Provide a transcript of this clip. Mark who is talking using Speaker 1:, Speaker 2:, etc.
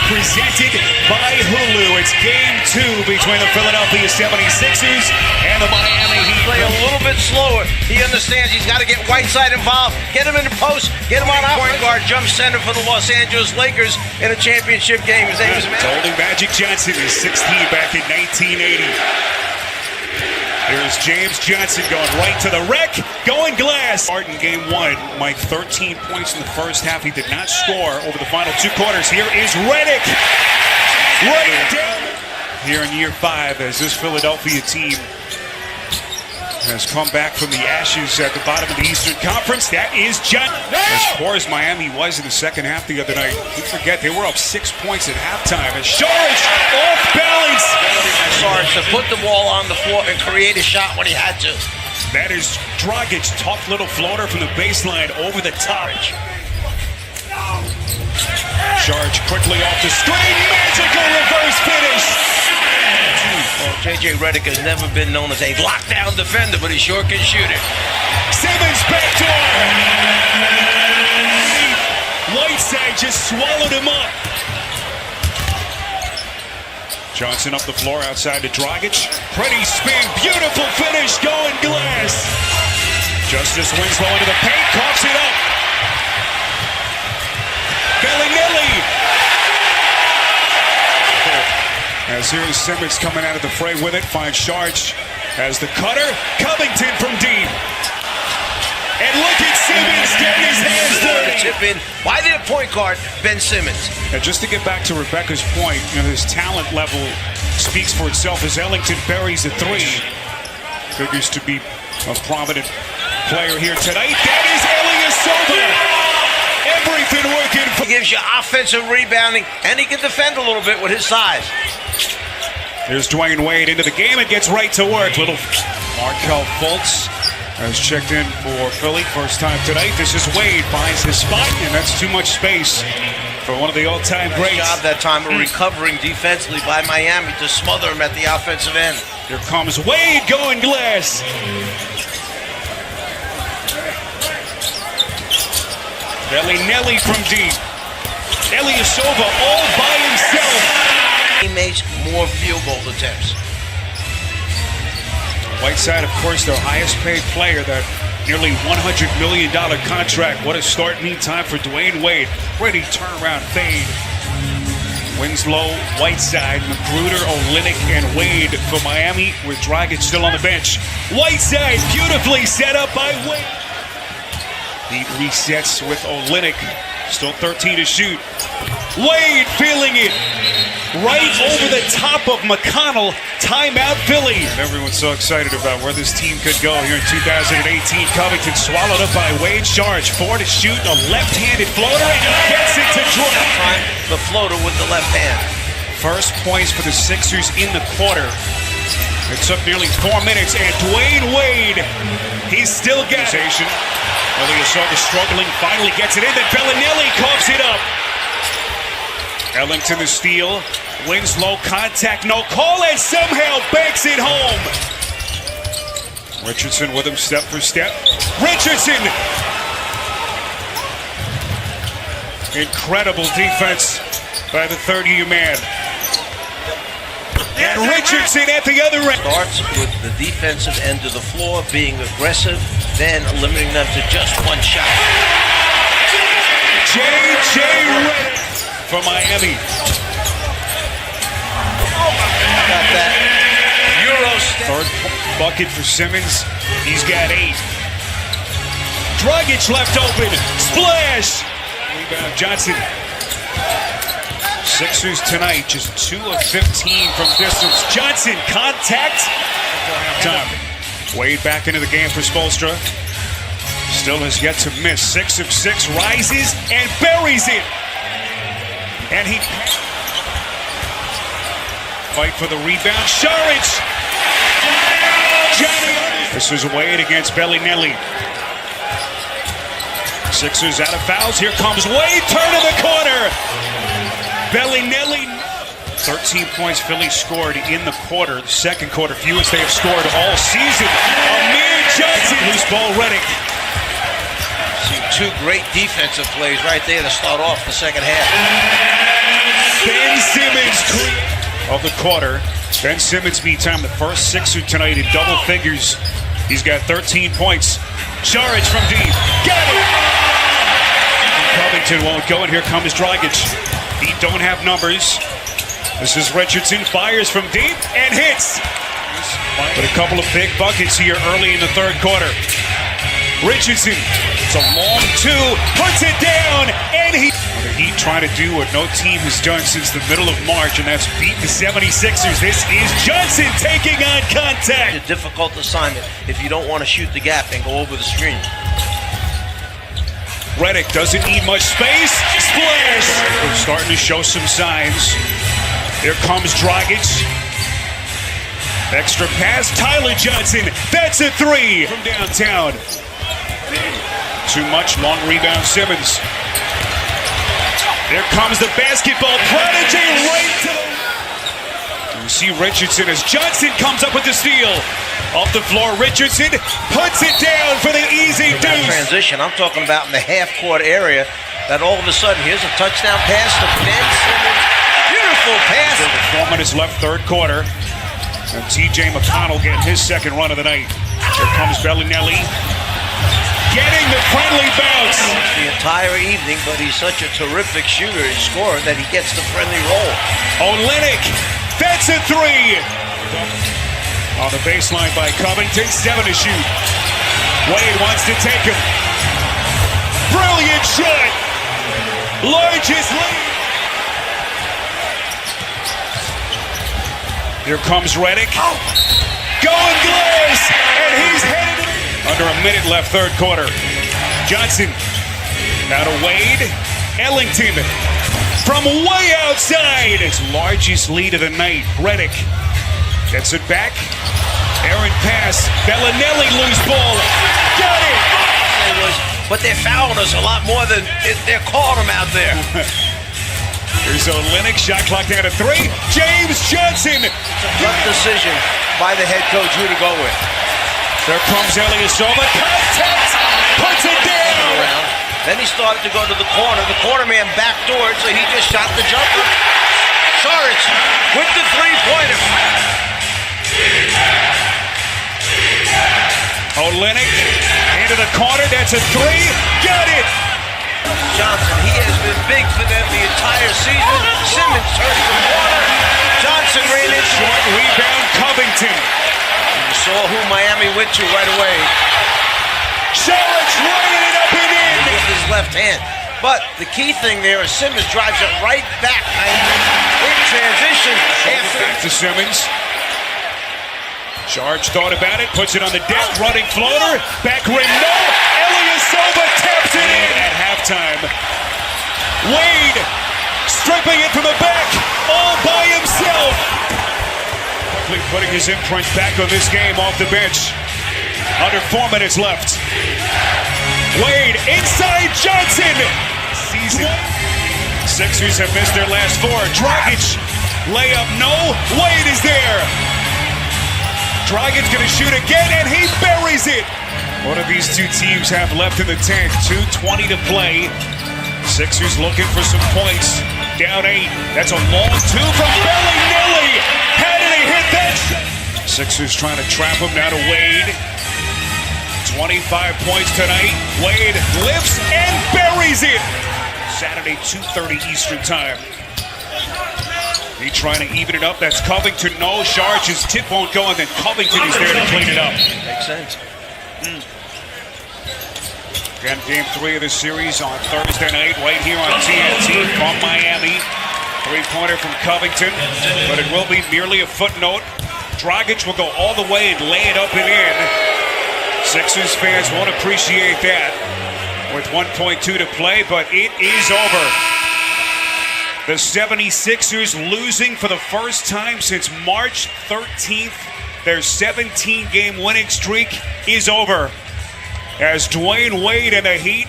Speaker 1: presented by Hulu. It's game 2 between the Philadelphia 76ers and the Miami Heat.
Speaker 2: Play a little bit slower. He understands he's got to get Whiteside involved, get him in the post, get him on point guard, jump center for the Los Angeles Lakers in a championship game. His name is
Speaker 1: holding Magic Johnson, his 16 back in 1980. Here's James Johnson going right to the wreck, going glass. Martin game 1, Mike, 13 points in the first half. He did not score over the final 2 quarters. Here is Redick, right down here in year 5 as this Philadelphia team has come back from the ashes at the bottom of the Eastern Conference. That is John. As poor as Miami was in the second half the other night, don't forget they were up 6 points at halftime. As Saric off balance.
Speaker 2: Saric to put the ball on the floor and create a shot when he had to.
Speaker 1: That is Dragic, tough little floater from the baseline over the top. Saric quickly off the screen, magical reverse finish.
Speaker 2: Well, J.J. Redick has never been known as a lockdown defender, but he sure can shoot it.
Speaker 1: Simmons backdoor. Whiteside just swallowed him up. Johnson up the floor outside to Dragic. Pretty spin, beautiful finish, going glass. Justice Winslow into the paint, coughs it up. Bellinelli. As here is Simmons coming out of the fray with it, finds Saric as the cutter. Covington from deep. And look at Simmons getting his hands dirty.
Speaker 2: Chip in by the point guard, Ben Simmons.
Speaker 1: And just to get back to Rebecca's point, his talent level speaks for itself as Ellington buries a 3. Figures to be a prominent player here tonight. That is Ilyasova. Everything working.
Speaker 2: He gives you offensive rebounding, and he can defend a little bit with his size.
Speaker 1: There's Dwayne Wade into the game and gets right to work. Little Markelle Fultz has checked in for Philly. First time tonight. This is Wade, finds his spot, and that's too much space for one of the all-time greats.
Speaker 2: Nice job that time of recovering defensively by Miami to smother him at the offensive end.
Speaker 1: Here comes Wade going glass. Bellinelli from deep. Ilyasova all by himself.
Speaker 2: He makes more field goal attempts.
Speaker 1: Whiteside, of course, their highest paid player, that nearly $100 million contract. What a start meantime for Dwayne Wade. Pretty turnaround fade. Winslow, Whiteside, Magruder, Olynyk, and Wade for Miami, with Dragic still on the bench. Whiteside beautifully set up by Wade. He resets with Olynyk. Still 13 to shoot. Wade feeling it. Right over the top of McConnell. Timeout Philly. And everyone's so excited about where this team could go here in 2018. Covington swallowed up by Wade. Saric 4 to shoot. A left-handed floater, and he gets it to drop.
Speaker 2: The floater with the left hand.
Speaker 1: First points for the Sixers in the quarter. It took nearly 4 minutes, and Dwayne Wade, he's still got it. Ilyasova struggling, finally gets it in, then Bellinelli coughs it up. Ellington the steal. Winslow contact, no call, and somehow banks it home. Richardson with him step for step. Richardson! Incredible defense by the third-year man. And Richardson at the other end.
Speaker 2: Starts with the defensive end of the floor, being aggressive, then limiting them to just one shot.
Speaker 1: J.J. Redick for Miami.
Speaker 2: Got that Euro step.
Speaker 1: Third bucket for Simmons. He's got 8. Dragic left open. Splash! Rebound Johnson. Sixers tonight, just 2 of 15 from distance. Johnson, contact. Time. Wade back into the game for Spoelstra. Still has yet to miss. 6 of 6, rises and buries it. And he fight for the rebound. Saric. This is Wade against Bellinelli. Sixers out of fouls. Here comes Wade. Turn to the corner. Bellinelli. 13 points Philly scored in the quarter. The second quarter, fewest they have scored all season. Amir Johnson. Loose ball, Redick.
Speaker 2: See 2 great defensive plays right there to start off the second half.
Speaker 1: Ben Simmons of the quarter. Ben Simmons beat time the first Sixer tonight in double figures. He's got 13 points. Saric from deep. Got it! Covington won't go, and here comes Dragic. He don't have numbers. This is Richardson, fires from deep and hits. But a couple of big buckets here early in the third quarter. Richardson, it's a long two, puts it down, and the Heat trying to do what no team has done since the middle of March, and that's beat the 76ers. This is Johnson taking on contact.
Speaker 2: A difficult assignment if you don't want to shoot the gap and go over the screen.
Speaker 1: Redick doesn't need much space. Splash! They're starting to show some signs. Here comes Dragic. Extra pass, Tyler Johnson. That's a three from downtown. Too much, long rebound, Simmons. There comes the basketball prodigy right to the... You see Richardson as Johnson comes up with the steal. Off the floor, Richardson puts it down for the easy deuce.
Speaker 2: Transition, I'm talking about in the half-court area, that all of a sudden, here's a touchdown pass to Ben Simmons. Beautiful pass.
Speaker 1: 4 minutes left, third quarter. And T.J. McConnell getting his second run of the night. Here comes Bellinelli. Getting the friendly bounce.
Speaker 2: The entire evening, but he's such a terrific shooter and scorer that he gets the friendly roll.
Speaker 1: Olynyk, that's a three. On the baseline by Covington, 7 to shoot. Wade wants to take him. Brilliant shot. Largest lead. Here comes Redick. Going gloves, and he's headed. Under a minute left, third quarter. Johnson, now to Wade. Ellington from way outside. His largest lead of the night. Redick gets it back. Aaron pass. Bellinelli loose ball. Got it!
Speaker 2: But they're fouling us a lot more than they're calling them out there.
Speaker 1: Here's Olynyk, shot clock down to 3. James Johnson.
Speaker 2: Good decision by the head coach who to go with.
Speaker 1: There comes Ilyasova. Contact! Puts it down!
Speaker 2: Then he started to go to the corner. The corner man backdoored, so he just shot the jumper. Saric with the three-pointer.
Speaker 1: Olynyk into the corner. That's a 3. Got it!
Speaker 2: Johnson, he has been big for them the entire season. Simmons turns the corner. Johnson ran in.
Speaker 1: Short rebound, Covington.
Speaker 2: You saw who Miami went to right away.
Speaker 1: Saric running it up and in.
Speaker 2: With his left hand. But the key thing there is Simmons drives it right back. In transition.
Speaker 1: Back to Simmons. Charge thought about it, puts it on the deck, running floater, back rim, no! Ilyasova taps it in at halftime. Wade stripping it from the back, all by himself. Quickly putting his imprint back on this game off the bench. Under 4 minutes left. Wade inside Johnson. Season. Sixers have missed their last 4. Dragic, layup, no. Wade is there. Dragic's gonna shoot again, and he buries it. What do these two teams have left in the tank? 2:20 to play. Sixers looking for some points. Down 8. That's a long 2 from Bellinelli. How did he hit that shot? Sixers trying to trap him. Now to Wade. 25 points tonight. Wade lifts and buries it. Saturday, 2:30 Eastern time. He trying to even it up. That's Covington. No, Sharge's tip won't go, and then Covington is there to clean it up.
Speaker 2: Makes sense.
Speaker 1: Again, game 3 of the series on Thursday night, right here on TNT from Miami. Three-pointer from Covington, but it will be merely a footnote. Dragic will go all the way and lay it up and in. Sixers fans won't appreciate that with 1:2 to play, but it is over. The 76ers losing for the first time since March 13th. Their 17-game winning streak is over as Dwayne Wade and the Heat